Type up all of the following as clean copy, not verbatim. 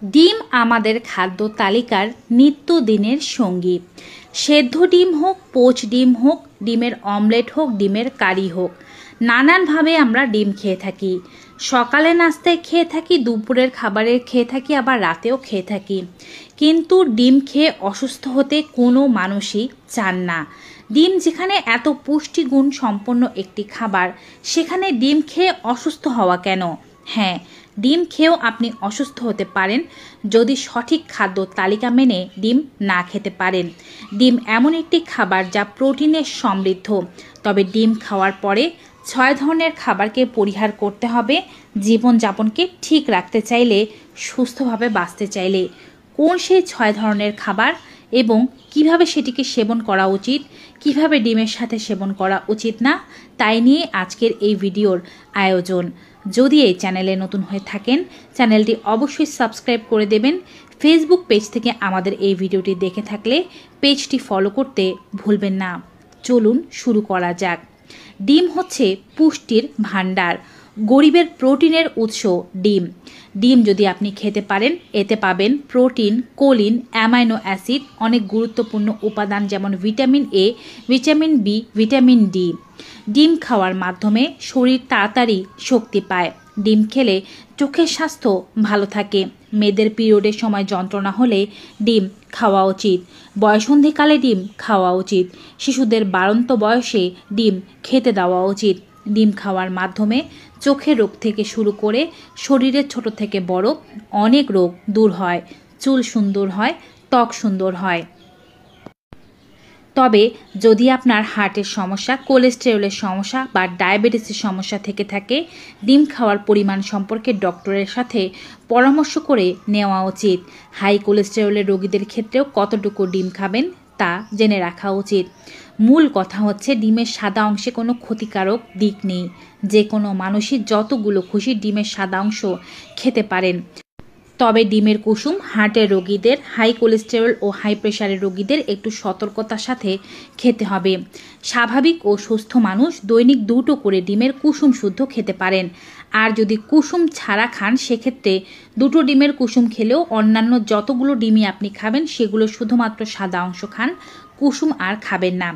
ডিম আমাদের খাদ্য তালিকার নিত্যদিনের সঙ্গী। সেদ্ধ ডিম হোক, পোচ ডিম হোক, ডিমের অমলেট হোক, ডিমের কারি হোক, নানানভাবে আমরা ডিম খেয়ে থাকি। সকালে নাস্তায় খেয়ে থাকি, দুপুরের খাবারে খেয়ে থাকি, আবার রাতেও খেয়ে থাকি। কিন্তু ডিম খেয়ে অসুস্থ হতে কোনো মানুষই চান না। ডিম যেখানে এত পুষ্টিগুণ সম্পন্ন একটি খাবার, সেখানে ডিম খেয়ে অসুস্থ হওয়া কেন? হ্যাঁ, ডিম খেয়েও আপনি অসুস্থ হতে পারেন যদি সঠিক খাদ্য তালিকা মেনে ডিম না খেতে পারেন। ডিম এমন একটি খাবার যা প্রোটিনে সমৃদ্ধ। তবে ডিম খাওয়ার পরে 6 ধরনের খাবারকে পরিহার করতে হবে জীবনযাপনকে ঠিক রাখতে চাইলে, সুস্থভাবে বাঁচতে চাইলে। কোন সেই 6 ধরনের খাবার এবং কিভাবে সেটিকে সেবন করা উচিত, কিভাবে ডিমের সাথে সেবন করা উচিত না, তাই নিয়ে আজকের এই ভিডিওর আয়োজন। যদি এই চ্যানেলে নতুন হয়ে থাকেন, চ্যানেলটি অবশ্যই সাবস্ক্রাইব করে দেবেন। ফেসবুক পেজ থেকে আমাদের এই ভিডিওটি দেখে থাকলে পেজটি ফলো করতে ভুলবেন না। চলুন শুরু করা যাক। ডিম হচ্ছে পুষ্টির ভাণ্ডার, গরিবের প্রোটিনের উৎস ডিম। ডিম যদি আপনি খেতে পারেন, এতে পাবেন প্রোটিন, কোলিন, অ্যামাইনো অ্যাসিড, অনেক গুরুত্বপূর্ণ উপাদান যেমন vitamin A, vitamin B, vitamin D. ডিম খাওয়ার মাধ্যমে শরীর তাড়াতাড়ি শক্তি পায়। ডিম খেলে চোখের স্বাস্থ্য ভালো থাকে। মেয়েদের পিরিয়ডের সময় যন্ত্রণা হলে ডিম খাওয়া উচিত। বয়সন্ধিকালে ডিম খাওয়া উচিত। শিশুদের বাড়ন্ত বয়সে ডিম খেতে দেওয়া উচিত। ডিম খাওয়ার মাধ্যমে চোখের রোগ থেকে শুরু করে শরীরের ছোট থেকে বড় অনেক রোগ দূর হয়। চুল সুন্দর হয়, ত্বক সুন্দর হয়। তবে যদি আপনার হার্টের সমস্যা, কোলেস্টেরলের সমস্যা বা ডায়াবেটিসের সমস্যা থেকে থাকে, ডিম খাওয়ার পরিমাণ সম্পর্কে ডক্টরের সাথে পরামর্শ করে নেওয়া উচিত। হাই কোলেস্টেরলের রোগীদের ক্ষেত্রেও কতটুকু ডিম খাবেন তা জেনে রাখা উচিত। মূল কথা হচ্ছে ডিমের সাদা অংশে কোনো ক্ষতিকারক দিক নেই। যে কোনো মানুষই যতগুলো খুশি ডিমের সাদা অংশ খেতে পারেন। তবে ডিমের কুসুম হার্টের রোগীদের, হাই কোলেস্টেরল ও হাই প্রেশারের রোগীদের একটু সতর্কতার সাথে খেতে হবে। স্বাভাবিক ও সুস্থ মানুষ দৈনিক 2টো করে ডিমের কুসুম শুদ্ধ খেতে পারেন। আর যদি কুসুম ছাড়া খান, সেক্ষেত্রে 2টো ডিমের কুসুম খেলেও অন্যান্য যতগুলো ডিমই আপনি খাবেন সেগুলো শুধুমাত্র সাদা অংশ খান, কুসুম আর খাবেন না।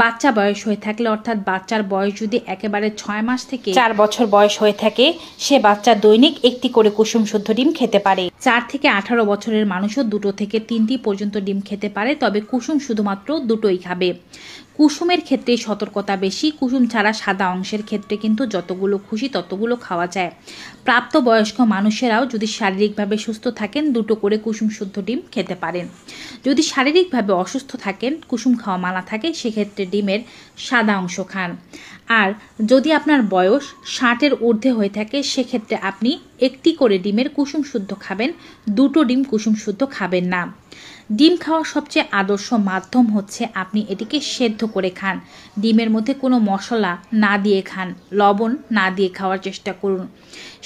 বাচ্চা বয়স হয়ে থাকলে, অর্থাৎ বাচ্চার বয়স যদি একেবারে 6 মাস থেকে 4 বছর বয়স হয়ে থাকে, সে বাচ্চা দৈনিক 1টি করে কুসুম শুদ্ধ ডিম খেতে পারে। 4 থেকে 18 বছরের মানুষও 2টো থেকে 3টি পর্যন্ত ডিম খেতে পারে, তবে কুসুম শুধুমাত্র 2টোই খাবে। কুসুমের ক্ষেত্রে সতর্কতা বেশি। কুসুম ছাড়া সাদা অংশের ক্ষেত্রে কিন্তু যতগুলো খুশি ততগুলো খাওয়া যায়। প্রাপ্তবয়স্ক মানুষেরাও যদি শারীরিকভাবে সুস্থ থাকেন, 2টো করে কুসুম শুদ্ধ ডিম খেতে পারেন। যদি শারীরিকভাবে অসুস্থ থাকেন, কুসুম খাওয়া মানা থাকে, সেক্ষেত্রে ডিমের সাদা অংশ খান। আর যদি আপনার বয়স 60-এর ঊর্ধ্বে হয়ে থাকে, সেক্ষেত্রে আপনি 1টি করে ডিমের কুসুম শুদ্ধ খাবেন, 2টো ডিম কুসুম শুদ্ধ খাবেন না। ডিম খাওয়ার সবচেয়ে আদর্শ মাধ্যম হচ্ছে আপনি এটিকে সেদ্ধ করে খান। ডিমের মধ্যে কোনো মশলা না দিয়ে খান, লবণ না দিয়ে খাওয়ার চেষ্টা করুন।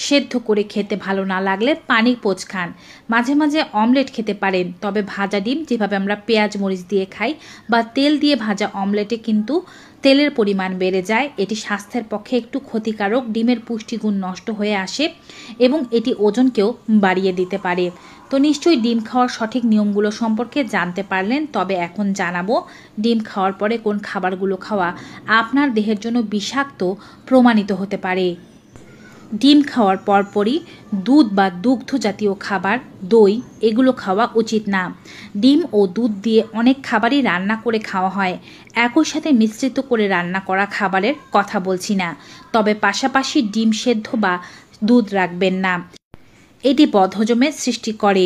সেদ্ধ করে খেতে ভালো না লাগলে পানির পোচ খান। মাঝে মাঝে অমলেট খেতে পারেন, তবে ভাজা ডিম যেভাবে আমরা পেঁয়াজ মরিচ দিয়ে খাই বা তেল দিয়ে ভাজা অমলেটে কিন্তু তেলের পরিমাণ বেড়ে যায়। এটি স্বাস্থ্যের পক্ষে একটু ক্ষতিকারক। ডিমের পুষ্টিগুণ নষ্ট হয়ে আসে এবং এটি ওজনকেও বাড়িয়ে দিতে পারে। তো নিশ্চয়ই ডিম খাওয়ার সঠিক নিয়মগুলো সম্পর্কে জানতে পারলেন। তবে এখন জানাবো ডিম খাওয়ার পরে কোন খাবারগুলো খাওয়া আপনার দেহের জন্য বিষাক্ত প্রমাণিত হতে পারে। ডিম খাওয়ার পরপরই দুধ বা দুগ্ধ জাতীয় খাবার, দই, এগুলো খাওয়া উচিত না। ডিম ও দুধ দিয়ে অনেক খাবারই রান্না করে খাওয়া হয়। একই সাথে মিশ্রিত করে রান্না করা খাবারের কথা বলছি না। তবে পাশাপাশি ডিম সেদ্ধ বা দুধ রাখবেন না। এটি বদহজমের সৃষ্টি করে।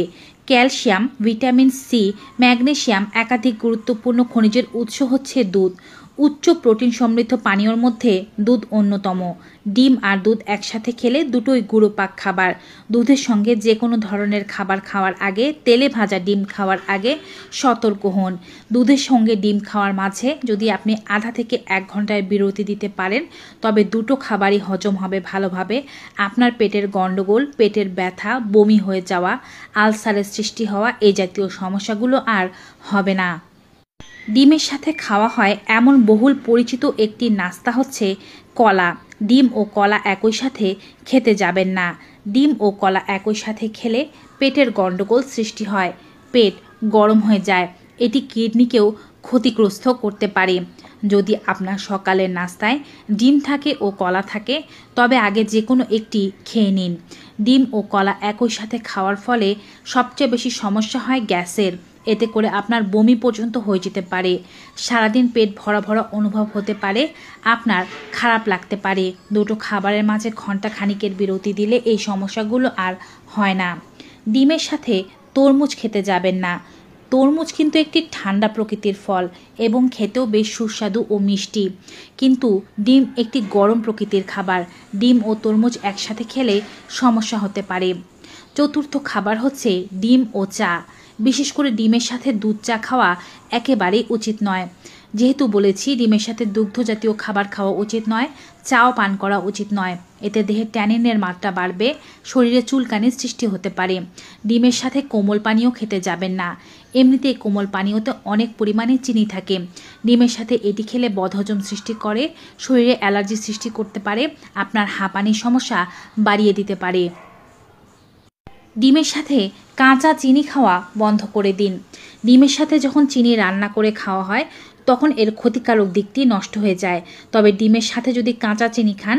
ক্যালসিয়াম, ভিটামিন সি, ম্যাগনেসিয়াম একাধিক গুরুত্বপূর্ণ খনিজের উৎস হচ্ছে দুধ। উচ্চ প্রোটিন সমৃদ্ধ পানীয়র মধ্যে দুধ অন্যতম। ডিম আর দুধ একসাথে খেলে দুটোই গুরুপাক খাবার। দুধের সঙ্গে যে কোনো ধরনের খাবার খাওয়ার আগে, তেলে ভাজা ডিম খাওয়ার আগে সতর্ক হন। দুধের সঙ্গে ডিম খাওয়ার মাঝে যদি আপনি আধা থেকে 1 ঘন্টার বিরতি দিতে পারেন, তবে দুটো খাবারই হজম হবে ভালোভাবে। আপনার পেটের গণ্ডগোল, পেটের ব্যথা, বমি হয়ে যাওয়া, আলসারের সৃষ্টি হওয়া, এই জাতীয় সমস্যাগুলো আর হবে না। ডিমের সাথে খাওয়া হয় এমন বহুল পরিচিত একটি নাস্তা হচ্ছে কলা। ডিম ও কলা একই সাথে খেতে যাবেন না। ডিম ও কলা একই সাথে খেলে পেটের গণ্ডগোল সৃষ্টি হয়, পেট গরম হয়ে যায়। এটি কিডনিকেও ক্ষতিগ্রস্ত করতে পারে। যদি আপনার সকালের নাস্তায় ডিম থাকে ও কলা থাকে, তবে আগে যে কোনো একটি খেয়ে নিন। ডিম ও কলা একই সাথে খাওয়ার ফলে সবচেয়ে বেশি সমস্যা হয় গ্যাসের। এতে করে আপনার বমি পর্যন্ত হয়ে যেতে পারে। সারাদিন পেট ভরা ভরা অনুভব হতে পারে, আপনার খারাপ লাগতে পারে। দুটো খাবারের মাঝে ঘন্টা খানিকের বিরতি দিলে এই সমস্যাগুলো আর হয় না। ডিমের সাথে তরমুজ খেতে যাবেন না। তরমুজ কিন্তু একটি ঠান্ডা প্রকৃতির ফল এবং খেতেও বেশ সুস্বাদু ও মিষ্টি, কিন্তু ডিম একটি গরম প্রকৃতির খাবার। ডিম ও তরমুজ একসাথে খেলে সমস্যা হতে পারে। চতুর্থ খাবার হচ্ছে ডিম ও চা। বিশেষ করে ডিমের সাথে দুধ চা খাওয়া একেবারেই উচিত নয়। যেহেতু বলেছি ডিমের সাথে দুগ্ধ জাতীয় খাবার খাওয়া উচিত নয়, চাও পান করা উচিত নয়। এতে দেহে ট্যানিনের মাত্রা বাড়বে, শরীরে চুলকানির সৃষ্টি হতে পারে। ডিমের সাথে কোমল পানীয় খেতে যাবেন না। এমনিতেই কোমল পানীয়তে অনেক পরিমাণে চিনি থাকে। ডিমের সাথে এটি খেলে বদহজম সৃষ্টি করে, শরীরে অ্যালার্জি সৃষ্টি করতে পারে, আপনার হাঁপানির সমস্যা বাড়িয়ে দিতে পারে। ডিমের সাথে কাঁচা চিনি খাওয়া বন্ধ করে দিন। ডিমের সাথে যখন চিনি রান্না করে খাওয়া হয় তখন এর ক্ষতিকারক দিকটি নষ্ট হয়ে যায়। তবে ডিমের সাথে যদি কাঁচা চিনি খান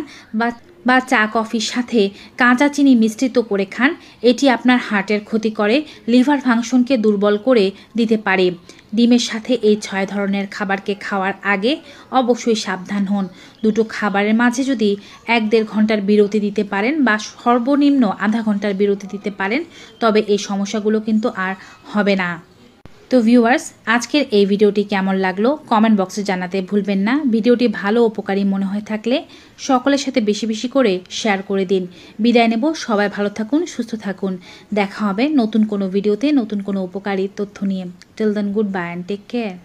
বা চা কফির সাথে কাঁচা চিনি মিশ্রিত করে খান, এটি আপনার হার্টের ক্ষতি করে, লিভার ফাংশনকে দুর্বল করে দিতে পারে। ডিমের সাথে এই 6 ধরনের খাবারকে খাওয়ার আগে অবশ্যই সাবধান হন। দুটো খাবারের মাঝে যদি 1-1.5 ঘন্টার বিরতি দিতে পারেন বা সর্বনিম্ন আধা ঘন্টার বিরতি দিতে পারেন, তবে এই সমস্যাগুলো কিন্তু আর হবে না। তো ভিউয়ার্স, আজকের এই ভিডিওটি কেমন লাগলো কমেন্ট বক্সে জানাতে ভুলবেন না। ভিডিওটি ভালো উপকারী মনে হয়ে থাকলে সকলের সাথে বেশি বেশি করে শেয়ার করে দিন। বিদায় নেব, সবাই ভালো থাকুন, সুস্থ থাকুন। দেখা হবে নতুন কোনো ভিডিওতে নতুন কোনো উপকারী তথ্য নিয়ে। Till then, goodbye and take care.